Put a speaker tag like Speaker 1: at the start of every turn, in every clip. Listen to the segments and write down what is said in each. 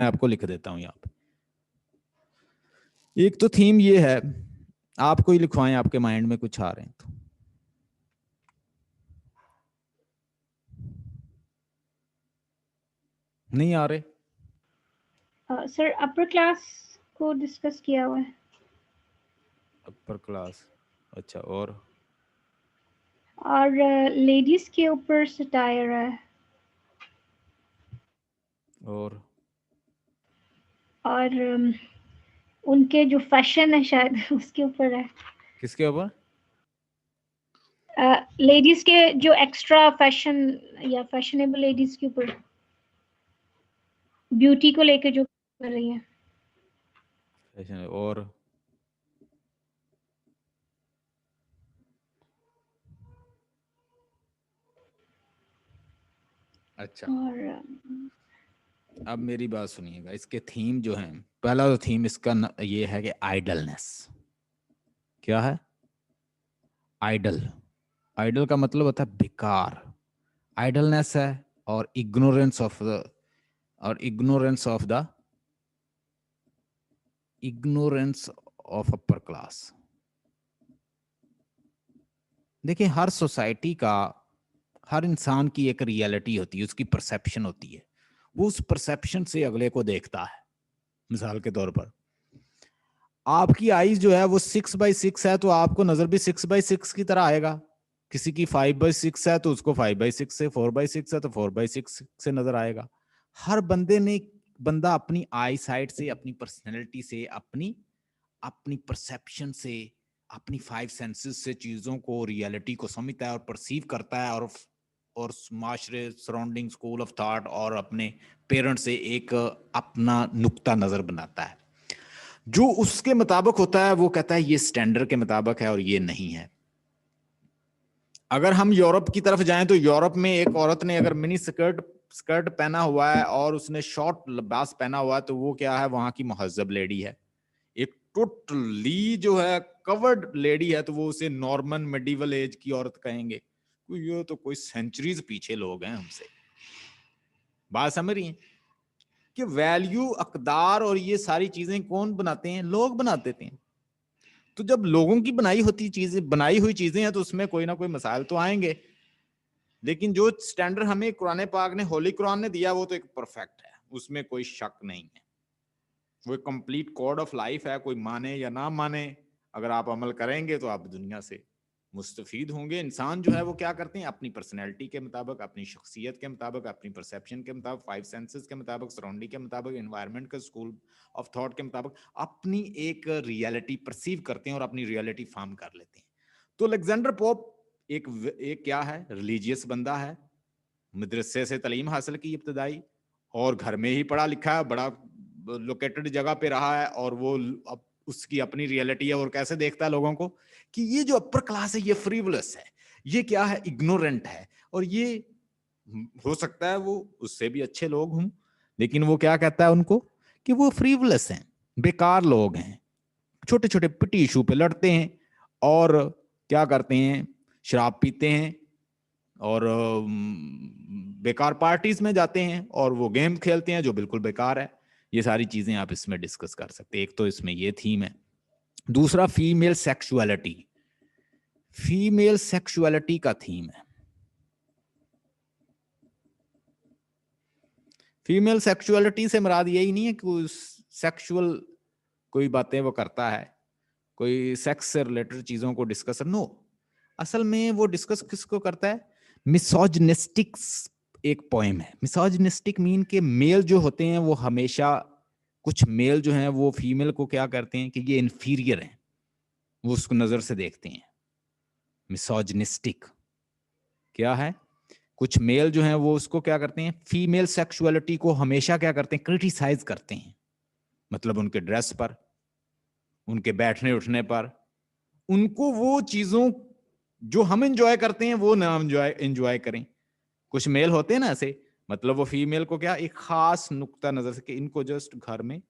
Speaker 1: मैं आपको लिख देता हूं यहाँ पे। एक तो थीम ये है, आप कोई लिखवाएं, आपके माइंड में कुछ आ रहे हैं तो। नहीं आ रहे?
Speaker 2: सर अपर क्लास को डिस्कस किया हुआ है।
Speaker 1: अपर क्लास, अच्छा। और
Speaker 2: लेडीज के ऊपर सटायर है।
Speaker 1: और
Speaker 2: उनके जो फैशन है शायद उसके ऊपर है।
Speaker 1: किसके ऊपर?
Speaker 2: लेडीज के जो एक्स्ट्रा फैशन या फैशनेबल लेडीज के ऊपर, ब्यूटी को लेकर जो कर रही है।
Speaker 1: और अच्छा,
Speaker 2: और
Speaker 1: अब मेरी बात सुनिएगा। इसके थीम जो है, पहला तो थीम इसका ये है कि आइडलनेस। क्या है? आइडल। आइडल का मतलब होता है बेकार। आइडलनेस है और इग्नोरेंस ऑफ द, और इग्नोरेंस ऑफ अपर क्लास। देखिए, हर सोसाइटी का, हर इंसान की एक रियलिटी होती है, उसकी परसेप्शन होती है। वो उस परसेप्शन से अगले को देखता है। मिसाल के तौर पर, आपकी आईज जो है वो 6x6 है, तो आपको नजर भी 6x6 की तरह आएगा। किसी की 5x6 है तो उसको 5x6 से, 4x6 है तो 4x6 से नजर आएगा। हर बंदा अपनी आई साइट से, अपनी पर्सनैलिटी से, अपनी अपनी परसेप्शन से, अपनी 5 सेंसेस से चीजों को, रियलिटी को समझता है और परसीव करता है, और माशरे, सराउंडिंग, स्कूल ऑफ थॉट और अपने पेरेंट्स से एक अपना नुक्ता नजर बनाता है। जो उसके मुताबिक होता है वो कहता है ये स्टैंडर्ड के मुताबिक है और ये नहीं है। अगर हम यूरोप की तरफ जाएं तो यूरोप में एक औरत ने अगर मिनी स्कर्ट स्कर्ट पहना हुआ है और उसने शॉर्ट लिबास पहना हुआ है तो वो क्या है? वहां की मुहज्जब लेडी है। एक टोटली जो है कवर्ड लेडी है तो वो उसे नॉर्मन मेडिवल एज की औरत कहेंगे। ये तो कोई सेंचुरीज पीछे लोग हैं हमसे। बात समझ रही हैं कि वैल्यू, अकदार और ये सारी चीजें कौन बनाते हैं? लोग बना देते हैं। तो जब लोगों की बनाई हुई चीजें हैं तो उसमें कोई ना कोई मसाइल तो आएंगे। लेकिन जो स्टैंडर्ड हमें कुरान पाक ने, होली कुरान ने दिया, वो तो एक परफेक्ट है, उसमें कोई शक नहीं है। वो एक कंप्लीट कोड ऑफ लाइफ है। कोई माने या ना माने, अगर आप अमल करेंगे तो आप दुनिया से मुस्तफीद होंगे। इंसान जो है वो क्या करते हैं? अपनी पर्सनैलिटी के मुताबिक, अपनी शख्सियत के मुताबिक, अपनी परसेप्शन के मुताबिक, 5 सेंसेस के मुताबिक, सराउंडिंग के मुताबिक, एनवायरनमेंट के, स्कूल ऑफ थॉट के मुताबिक अपनी एक रियलिटी परसीव करते हैं और अपनी रियलिटी फॉर्म कर लेते हैं। तो अलेक्जेंडर पोप एक क्या है? रिलीजियस बंदा है। मदरसे से तालीम हासिल की इब्तदाई, और घर में ही पढ़ा लिखा है, बड़ा लोकेटेड जगह पे रहा है, और वो अब उसकी अपनी रियलिटी है। और कैसे देखता है लोगों को कि ये जो अपर क्लास है ये फ्रीवलस है, ये क्या है? इग्नोरेंट है। और ये हो सकता है वो उससे भी अच्छे लोग हों, लेकिन वो क्या कहता है उनको? कि वो फ्रीवलस हैं, बेकार लोग हैं, छोटे छोटे पिटी इशू पे लड़ते हैं, और क्या करते हैं? शराब पीते हैं और बेकार पार्टीज में जाते हैं, और वो गेम खेलते हैं जो बिल्कुल बेकार है। ये सारी चीजें आप इसमें डिस्कस कर सकते हैं। एक तो इसमें ये थीम है। दूसरा, फीमेल सेक्सुअलिटी। फीमेल सेक्सुअलिटी का थीम है। फीमेल सेक्सुअलिटी से मुराद यही नहीं है कि सेक्सुअल कोई बातें वो करता है, कोई सेक्स से रिलेटेड चीजों को डिस्कस, नो। असल में वो डिस्कस किसको करता है? मिसोजिनिस्टिक एक पोएम है। मिसोजिनिस्टिक मीन के मेल जो होते हैं वो हमेशा, कुछ मेल जो हैं वो फीमेल को क्या करते हैं कि ये इन्फीरियर हैं, वो उसको नजर से देखते हैं। मिसोजिनिस्टिक क्या है? कुछ मेल जो हैं वो उसको क्या करते हैं? फीमेल सेक्सुअलिटी को हमेशा क्या करते हैं? क्रिटिसाइज करते हैं। मतलब उनके ड्रेस पर, उनके बैठने उठने पर, उनको वो चीजों जो हम एंजॉय करते हैं वो ना एंजॉय करें। कुछ मेल होते हैं ना ऐसे, मतलब वो फीमेल को क्या एक खास नुक्ता नजर से कि इनको जस्ट घर में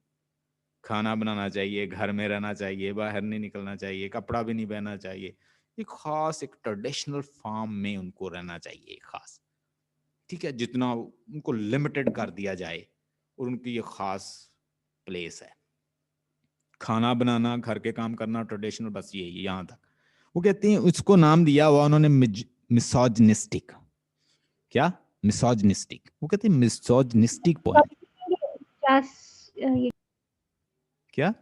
Speaker 1: खाना बनाना चाहिए, घर में रहना चाहिए, बाहर नहीं निकलना चाहिए, कपड़ा भी नहीं पहनना चाहिए, एक खास एक ट्रेडिशनल फॉर्म में उनको रहना चाहिए, खास, ठीक है, जितना उनको लिमिटेड कर दिया जाए। और उनकी एक खास प्लेस है। खाना बनाना, घर के काम करना, ट्रेडिशनल, बस यही यहाँ तक। वो कहते हैं, उसको नाम दिया हुआ उन्होंने मिसोजनिस्टिक। क्या? मिसोजनिस्टिक। वो कहते हैं मिसोजनिस्टिक पोएम।
Speaker 2: क्लास ये
Speaker 1: क्या?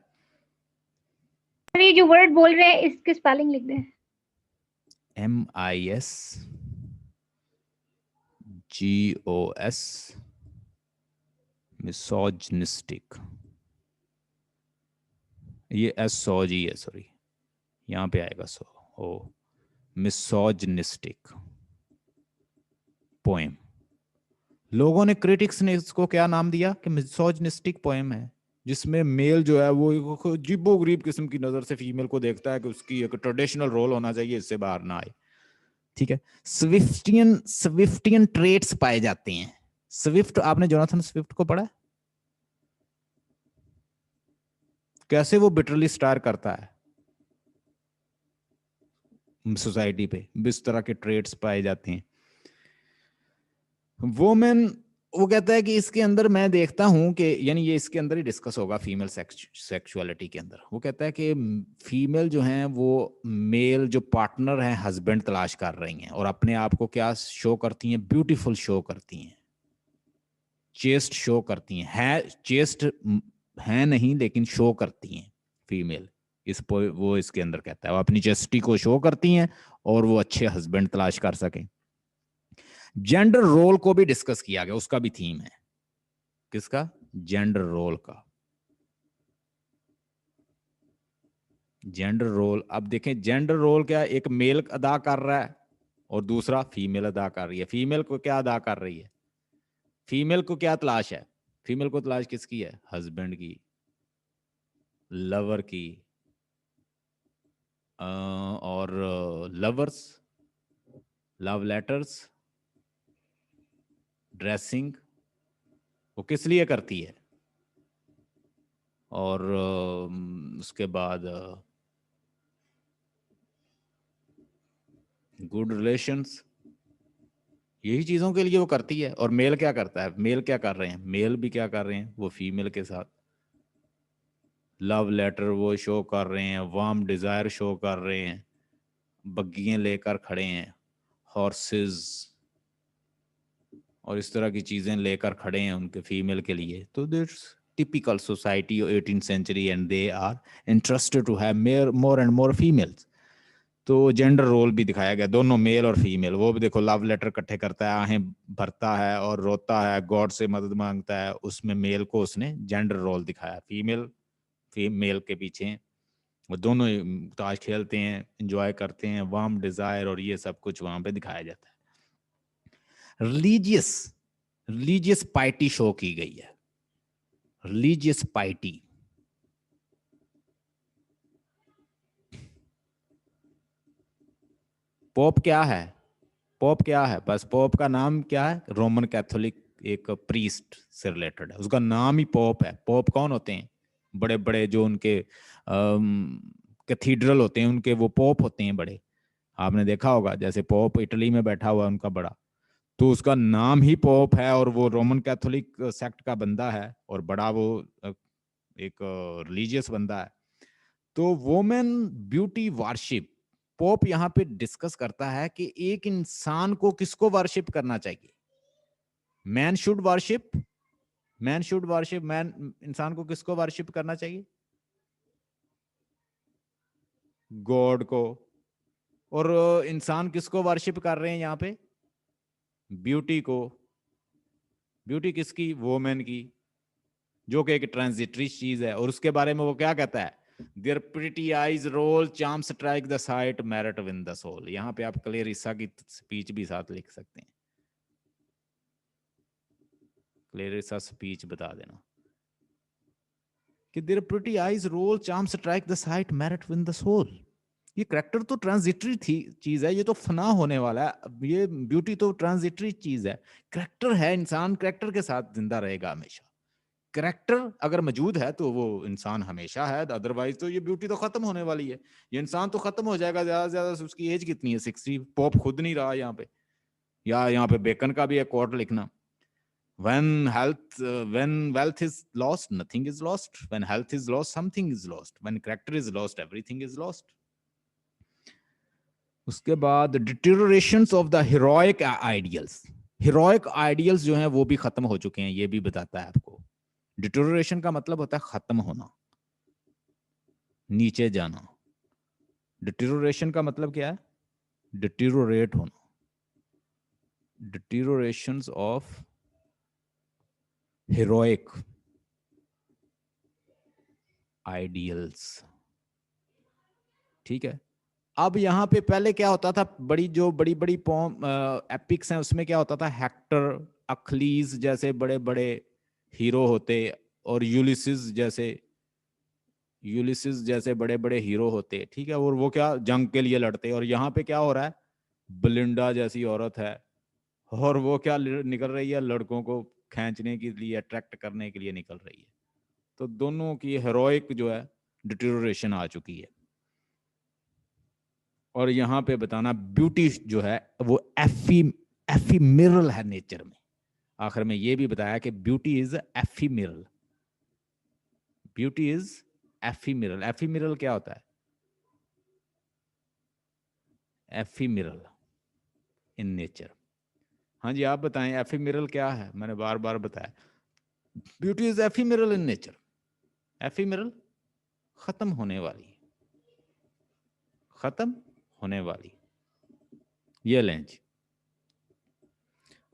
Speaker 2: ये जो वर्ड बोल रहे हैं इसके स्पेलिंग लिख दें।
Speaker 1: MISGOS, misogynistic. ये SOG है, सॉरी, यहाँ पे आएगा सो ओ, मिसोजनिस्टिक पोएम। लोगों ने, क्रिटिक्स ने इसको क्या नाम दिया कि मिसोजनिस्टिक पोएम है, जिसमें मेल जो है वो अजीबो गरीब किस्म की नजर से फीमेल को देखता है कि उसकी एक ट्रेडिशनल रोल होना चाहिए, इससे बाहर ना आए। ठीक है। स्विफ्टियन ट्रेट्स पाए जाते हैं। स्विफ्ट, आपने जोनाथन स्विफ्ट को पढ़ा है? कैसे वो बिटरली स्टार करता है सोसाइटी पे, इस तरह के ट्रेट्स पाए जाते हैं। वोमेन, वो कहता है कि इसके अंदर मैं देखता हूं कि, यानी ये इसके अंदर ही डिस्कस होगा फीमेल सेक्सुअलिटी के अंदर। वो कहता है कि फीमेल जो हैं वो मेल जो पार्टनर हैं, हस्बैंड तलाश कर रही हैं, और अपने आप को क्या शो करती हैं? ब्यूटीफुल शो करती हैं, चेस्ट शो करती हैं। है चेस्ट है नहीं, लेकिन शो करती हैं फीमेल। वो इसके अंदर कहता है वो अपनी चेस्टी को शो करती हैं और वो अच्छे हस्बैंड तलाश कर सकें। जेंडर रोल को भी डिस्कस किया गया, उसका भी थीम है। किसका? जेंडर रोल का। जेंडर रोल, अब देखें जेंडर रोल क्या, एक मेल अदा कर रहा है और दूसरा फीमेल अदा कर रही है। फीमेल को क्या अदा कर रही है? फीमेल को क्या तलाश है? फीमेल को तलाश किसकी है? हस्बैंड की, लवर की, और लवर्स, लव लेटर्स, ड्रेसिंग, वो किस लिए करती है? और उसके बाद गुड रिलेशंस, यही चीजों के लिए वो करती है। और मेल क्या करता है? मेल क्या कर रहे हैं? मेल भी क्या कर रहे हैं? वो फीमेल के साथ लव लेटर वो शो कर रहे हैं, वार्म डिजायर शो कर रहे हैं, बग्गियां लेकर खड़े हैं, हॉर्सेस और इस तरह की चीजें लेकर खड़े हैं उनके फीमेल के लिए। तो this typical society 18th century and they are interested to have more and more females. तो जेंडर रोल भी दिखाया गया, दोनों मेल और फीमेल। वो भी देखो लव लेटर इकट्ठे करता है, आहें भरता है और रोता है, गॉड से मदद मांगता है, उसमें मेल को उसने जेंडर रोल दिखाया। फीमेल के पीछे वो दोनों ताश खेलते हैं, एंजॉय करते हैं, वार्म डिजायर और ये सब कुछ वहां पे दिखाया जाता है। रिलीजियस पाइटी शो की गई है। रिलीजियस पाइटी, पोप क्या है? पोप क्या है? बस पोप का नाम क्या है? रोमन कैथोलिक एक प्रीस्ट से रिलेटेड है, उसका नाम ही पोप है। पोप कौन होते हैं? बड़े बड़े जो उनके कैथीड्रल होते हैं उनके, वो पोप होते हैं बड़े। आपने देखा होगा, जैसे पोप इटली में बैठा हुआ है उनका बड़ा, तो उसका नाम ही पोप है और वो रोमन कैथोलिक सेक्ट का बंदा है और बड़ा वो एक रिलीजियस बंदा है। तो वोमेन ब्यूटी वार्शिप, पोप यहाँ पे डिस्कस करता है कि एक इंसान को किसको वर्शिप करना चाहिए। मैन शुड वर्शिप, मैन, इंसान को किसको वर्शिप करना चाहिए? गॉड को। और इंसान किसको वर्शिप कर रहे हैं यहाँ पे? ब्यूटी को। ब्यूटी किसकी? वोमेन की, जो कि एक ट्रांजिटरी चीज है। और उसके बारे में वो क्या कहता है? Their pretty eyes roll charm strike the sight merit win the soul. यहाँ पे आप क्लेरिसा की स्पीच भी साथ लिख सकते हैं। क्लेरिसा स्पीच बता देना कि their pretty eyes roll charm strike the sight merit win the soul. ये करेक्टर तो ट्रांजिटरी थी चीज है, ये तो फना होने वाला है। ये ब्यूटी तो ट्रांजिटरी चीज है। करेक्टर है, इंसान करेक्टर के साथ जिंदा रहेगा हमेशा। करेक्टर अगर मौजूद है तो वो इंसान हमेशा है, अदरवाइज तो ये ब्यूटी तो खत्म होने वाली है। ये इंसान तो खत्म हो जाएगा ज्यादा से ज्यादा। उसकी एज कितनी है? 60। पोप खुद नहीं रहा यहाँ पे, या यहाँ पे बेकन का भी एक कोट लिखना। when wealth is lost, nothing is lost. When health is lost, something is lost. When character is lost, everything is lost. उसके बाद deteriorations of the heroic ideals, heroic ideals जो हैं वो भी खत्म हो चुके हैं, ये भी बताता है आपको। डिटेरियोरेशन का मतलब होता है खत्म होना, नीचे जाना। डिटेरियोरेशन का मतलब क्या है? डिटेरियोरेट होना, डिटेरियोरेशंस ऑफ हीरोइक आइडियल्स। ठीक है। अब यहाँ पे पहले क्या होता था, बड़ी बड़ी पोम एपिक्स हैं, उसमें क्या होता था, हेक्टर, अखलीज जैसे बड़े बड़े हीरो होते, और यूलिसिस जैसे बड़े बड़े हीरो होते। ठीक है। और वो क्या जंग के लिए लड़ते। और यहाँ पे क्या हो रहा है, बेलिंडा जैसी औरत है, और वो क्या निकल रही है, लड़कों को खींचने के लिए, अट्रैक्ट करने के लिए निकल रही है। तो दोनों की हेरोइक जो है डिटेरियोरेशन आ चुकी है। और यहाँ पे बताना ब्यूटी जो है वो एफीमेरल है नेचर में। आखिर में ये भी बताया कि beauty is ephemeral, beauty is ephemeral. Ephemeral क्या होता है? Ephemeral in nature. हाँ जी, आप बताएं एफीमेरल क्या है? मैंने बार बार बताया, beauty is ephemeral in nature. Ephemeral खत्म होने वाली, खत्म होने वाली। ये लें जी।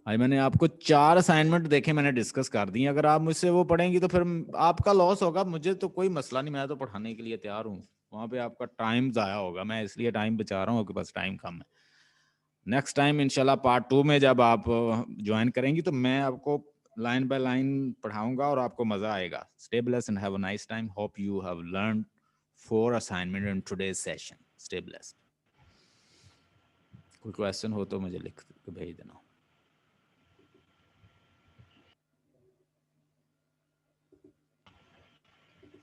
Speaker 1: आज मैंने आपको 4 असाइनमेंट देखे, मैंने डिस्कस कर दी। अगर आप मुझसे वो पढ़ेंगी तो फिर आपका लॉस होगा, मुझे तो कोई मसला नहीं, मैं तो पढ़ाने के लिए तैयार हूँ। वहाँ पे आपका टाइम ज़ाया होगा, मैं इसलिए टाइम बचा रहा हूँ, आपके पास टाइम कम है। नेक्स्ट टाइम इंशाल्लाह पार्ट 2 में जब आप ज्वाइन करेंगी तो मैं आपको लाइन बाय लाइन पढ़ाऊंगा और आपको मज़ा आएगा। Stay blessed and have a nice time. Hope you have learned 4 assignment in today's session. Stay blessed. कोई क्वेश्चन हो तो मुझे लिख के भेज देना।